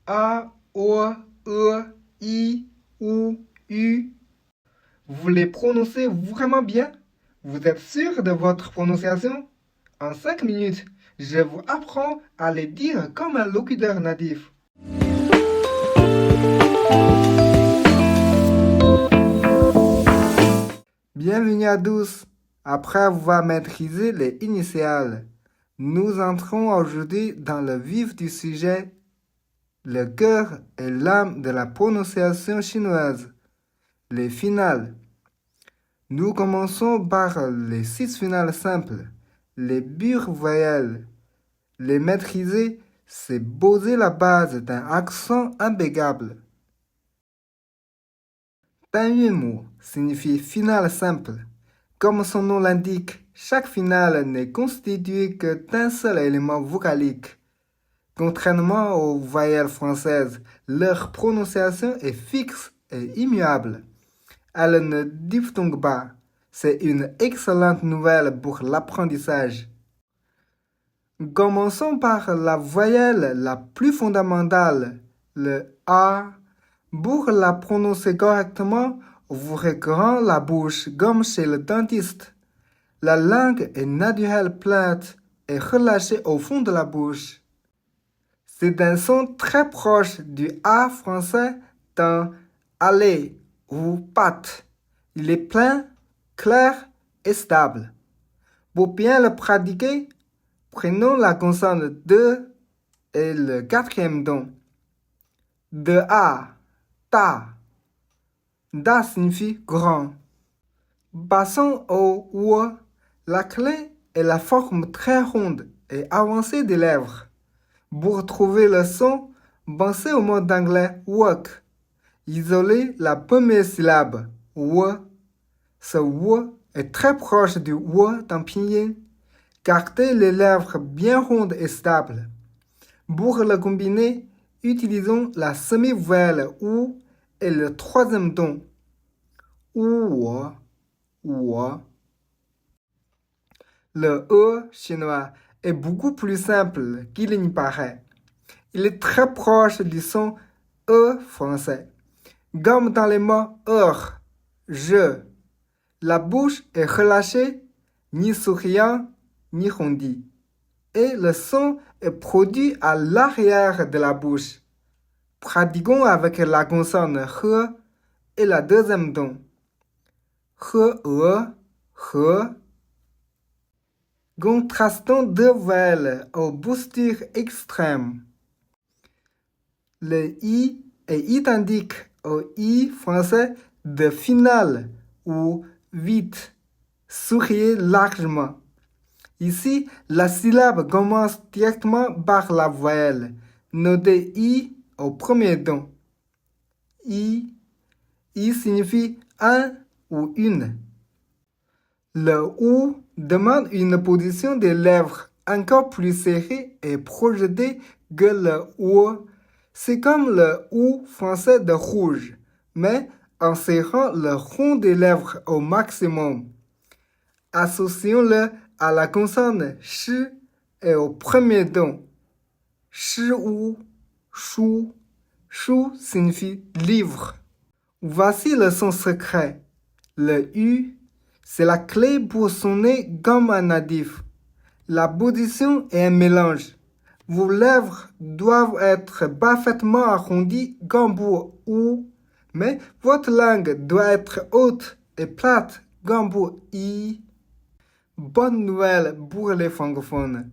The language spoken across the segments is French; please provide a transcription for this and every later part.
A, O, E, I, O, U. Vous les prononcez vraiment bien? Vous êtes sûr de votre prononciation? En 5 minutes, je vous apprends à les dire comme un locuteur natif. Bienvenue à tous. Après avoir maîtrisé les initiales, nous entrons aujourd'hui dans le vif du sujet, le cœur et l'âme de la prononciation chinoise, les finales. Nous commençons par les 6 finales simples, les pures voyelles. Les maîtriser, c'est poser la base d'un accent impeccable. Tangyuanmu signifie finale simple. Comme son nom l'indique, chaque finale n'est constituée que d'un seul élément vocalique. Contrairement aux voyelles françaises, leur prononciation est fixe et immuable. Elles ne diphtonguent pas. C'est une excellente nouvelle pour l'apprentissage. Commençons par la voyelle la plus fondamentale, le A. Pour la prononcer correctement, ouvrez grand la bouche comme chez le dentiste. La langue est naturelle plate et relâchée au fond de la bouche. C'est un son très proche du A français dans aller ou pat. Il est plein, clair et stable. Pour bien le pratiquer, prenons la consonne de et le quatrième don. De A, ta. Da signifie grand. Passons au ou. La clé est la forme très ronde et avancée des lèvres. Pour trouver le son, pensez au mot anglais work. Isolez la première syllabe, wo. Ce wo est très proche du wo dans pinyin. Gardez les lèvres bien rondes et stables. Pour le combiner, utilisons la semi-voyelle ou et le troisième ton. Ou. Le E chinois est beaucoup plus simple qu'il n'y paraît. Il est très proche du son E français. Comme dans les mots heure, je. La bouche est relâchée, ni souriant, ni rondie. Et le son est produit à l'arrière de la bouche. Pratiquons avec la consonne He et la deuxième don. He. Contrastons deux voyelles aux postures extrêmes. Le I est identique au I français de finale ou vite. Souriez largement. Ici, la syllabe commence directement par la voyelle. Notez I au premier don. I signifie un ou une. Le OU demande une position des lèvres encore plus serrée et projetée que le OU. C'est comme le OU français de rouge, mais en serrant le rond des lèvres au maximum. Associons-le à la consonne ch et au premier don. Shi-ou, chou. Chou signifie livre. Voici le son secret. Le U, c'est la clé pour sonner comme un natif. La position est un mélange. Vos lèvres doivent être parfaitement arrondies comme pour OU, mais votre langue doit être haute et plate comme pour I. Bonne nouvelle pour les francophones.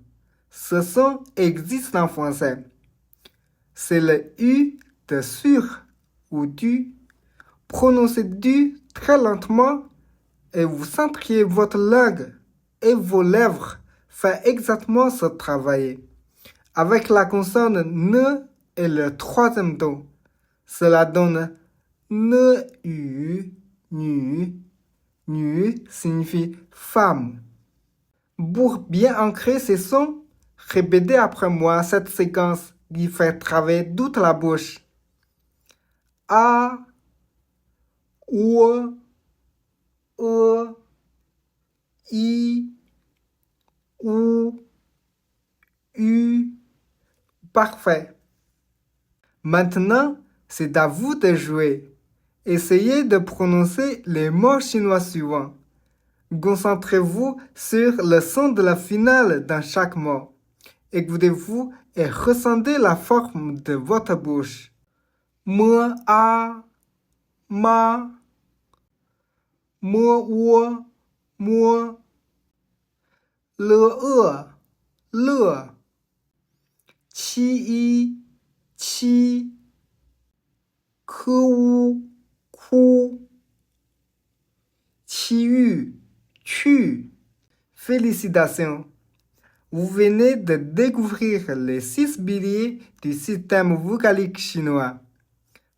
Ce son existe en français. C'est le U de sur ou du. Prononcez du très lentement et vous sentirez votre langue et vos lèvres faire exactement ce travail. Avec la consonne ne et le troisième don, cela donne ne u, nu. Nu signifie femme. Pour bien ancrer ces sons, répétez après moi cette séquence qui fait travailler toute la bouche. A, O, E, I, O, U. Parfait. Maintenant, c'est à vous de jouer. Essayez de prononcer les mots chinois suivants. Concentrez-vous sur le son de la finale dans chaque mot. Écoutez-vous et ressentez la forme de votre bouche. Mơ a, ma, mơ ua, mua, le le, chi i, chi, ke wu, ku, chi yu, tu. Félicitations! Vous venez de découvrir les 6 piliers du système vocalique chinois.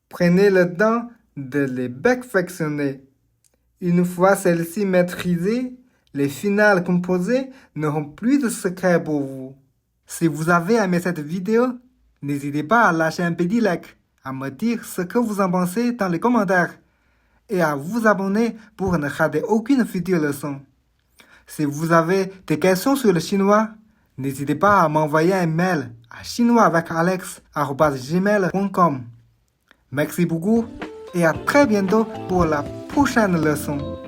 Prenez le temps de les perfectionner. Une fois celles-ci maîtrisées, les finales composées n'auront plus de secret pour vous. Si vous avez aimé cette vidéo, n'hésitez pas à lâcher un petit like, à me dire ce que vous en pensez dans les commentaires et à vous abonner pour ne rater aucune future leçon. Si vous avez des questions sur le chinois, n'hésitez pas à m'envoyer un mail à chinoisavecalex@gmail.com. Merci beaucoup et à très bientôt pour la prochaine leçon.